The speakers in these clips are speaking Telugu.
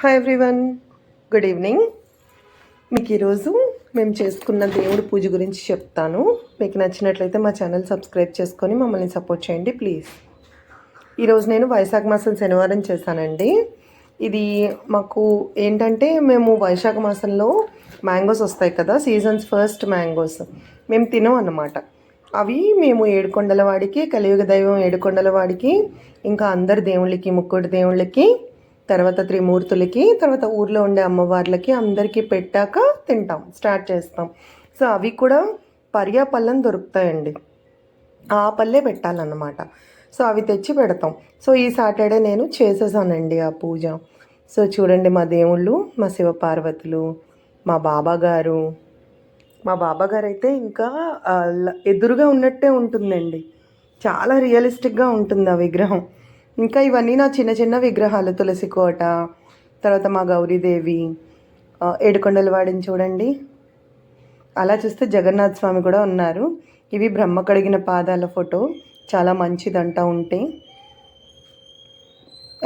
Hi everyone, good evening. మీకు ఈరోజు మేము చేసుకున్న దేవుడి పూజ గురించి చెప్తాను. మీకు నచ్చినట్లయితే మా ఛానల్ సబ్స్క్రైబ్ చేసుకొని మమ్మల్ని సపోర్ట్ చేయండి ప్లీజ్. ఈరోజు నేను వైశాఖ మాసం శనివారం చేశానండి. ఇది మాకు ఏంటంటే మేము వైశాఖ మాసంలో మ్యాంగోస్ వస్తాయి కదా, సీజన్స్ ఫస్ట్ మ్యాంగోస్ మేము తినం అన్నమాట. అవి మేము ఏడుకొండలవాడికి, కలియుగ దైవం ఏడుకొండలవాడికి, ఇంకా అందరి దేవుళ్ళకి, ముక్కోటి దేవుళ్ళకి, తర్వాత త్రిమూర్తులకి, తర్వాత ఊర్లో ఉండే అమ్మవార్లకి అందరికీ పెట్టాక తింటాం, స్టార్ట్ చేస్తాం. సో అవి కూడా పర్యా పళ్ళని దొరుకుతాయండి, ఆ పళ్ళే పెట్టాలన్నమాట. సో అవి తెచ్చి పెడతాం. సో ఈ సాటర్డే నేను చేసేసానండి ఆ పూజ. సో చూడండి, మా దేవుళ్ళు, మా శివపార్వతులు, మా బాబాగారు. మా బాబాగారు అయితే ఇంకా ఎదురుగా ఉన్నట్టే ఉంటుందండి, చాలా రియలిస్టిక్గా ఉంటుంది ఆ విగ్రహం. ఇంకా ఇవన్నీ నా చిన్న చిన్న విగ్రహాలు, తులసి కోట, తర్వాత మా గౌరీదేవి, ఏడుకొండల వాడిని చూడండి. అలా చూస్తే జగన్నాథ స్వామి కూడా ఉన్నారు. ఇవి బ్రహ్మ కడిగిన పాదాల ఫోటో, చాలా మంచిదంట ఉంటే.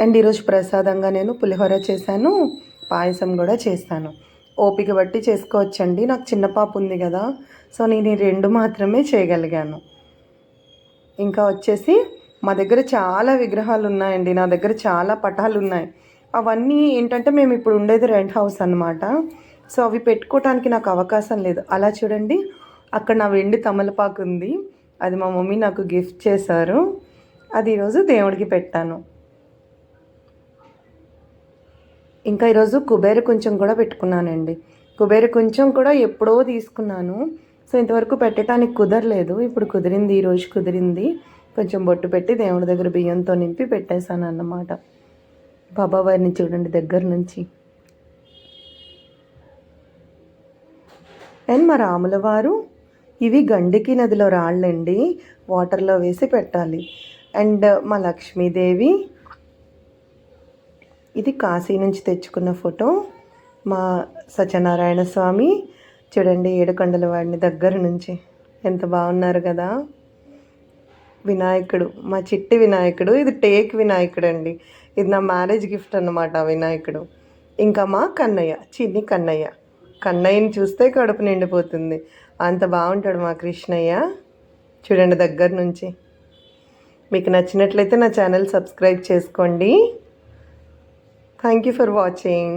అండ్ ఈరోజు ప్రసాదంగా నేను పులిహోర చేశాను, పాయసం కూడా చేస్తాను. ఓపిక బట్టి చేసుకోవచ్చండి. నాకు చిన్న పాప ఉంది కదా, సో నేను ఈ రెండు మాత్రమే చేయగలిగాను. ఇంకా వచ్చేసి మా దగ్గర చాలా విగ్రహాలు ఉన్నాయండి, నా దగ్గర చాలా పటాలు ఉన్నాయి. అవన్నీ ఏంటంటే మేము ఇప్పుడు ఉండేది రెంట్ హౌస్ అన్నమాట. సో అవి పెట్టుకోవటానికి నాకు అవకాశం లేదు. అలా చూడండి, అక్కడ నా వెండి తమలపాకు ఉంది, అది మా మమ్మీ నాకు గిఫ్ట్ చేశారు. అది ఈరోజు దేవుడికి పెట్టాను. ఇంకా ఈరోజు కుబేర కొంచెం కూడా పెట్టుకున్నానండి. కుబేర కొంచెం కూడా ఎప్పుడో తీసుకున్నాను. సో ఇంతవరకు పెట్టడానికి కుదరలేదు, ఇప్పుడు కుదిరింది, ఈరోజు కుదిరింది. కొంచెం బొట్టు పెట్టి దేవుడి దగ్గర బియ్యంతో నింపి పెట్టేశాను అన్నమాట. బాబావారిని చూడండి దగ్గర నుంచి. అండ్ మా రాముల వారు, ఇవి గండికి నదిలో రాళ్ళండి, వాటర్లో వేసి పెట్టాలి. అండ్ మా లక్ష్మీదేవి, ఇది కాశీ నుంచి తెచ్చుకున్న ఫోటో. మా సత్యనారాయణ స్వామి చూడండి, ఏడుకొండల వాడిని దగ్గర నుంచి, ఎంత బాగున్నారు కదా. వినాయకుడు, మా చిట్టి వినాయకుడు, ఇది టేక్ వినాయకుడు అండి, ఇది నా మ్యారేజ్ గిఫ్ట్ అన్నమాట వినాయకుడు. ఇంకా మా కన్నయ్య, చిన్ని కన్నయ్య, కన్నయ్యని చూస్తే కడుపు నిండిపోతుంది, అంత బాగుంటాడు మా కృష్ణయ్య. చూడండి దగ్గర నుంచి. మీకు నచ్చినట్లయితే నా ఛానల్ సబ్స్క్రైబ్ చేసుకోండి. Thank you for watching.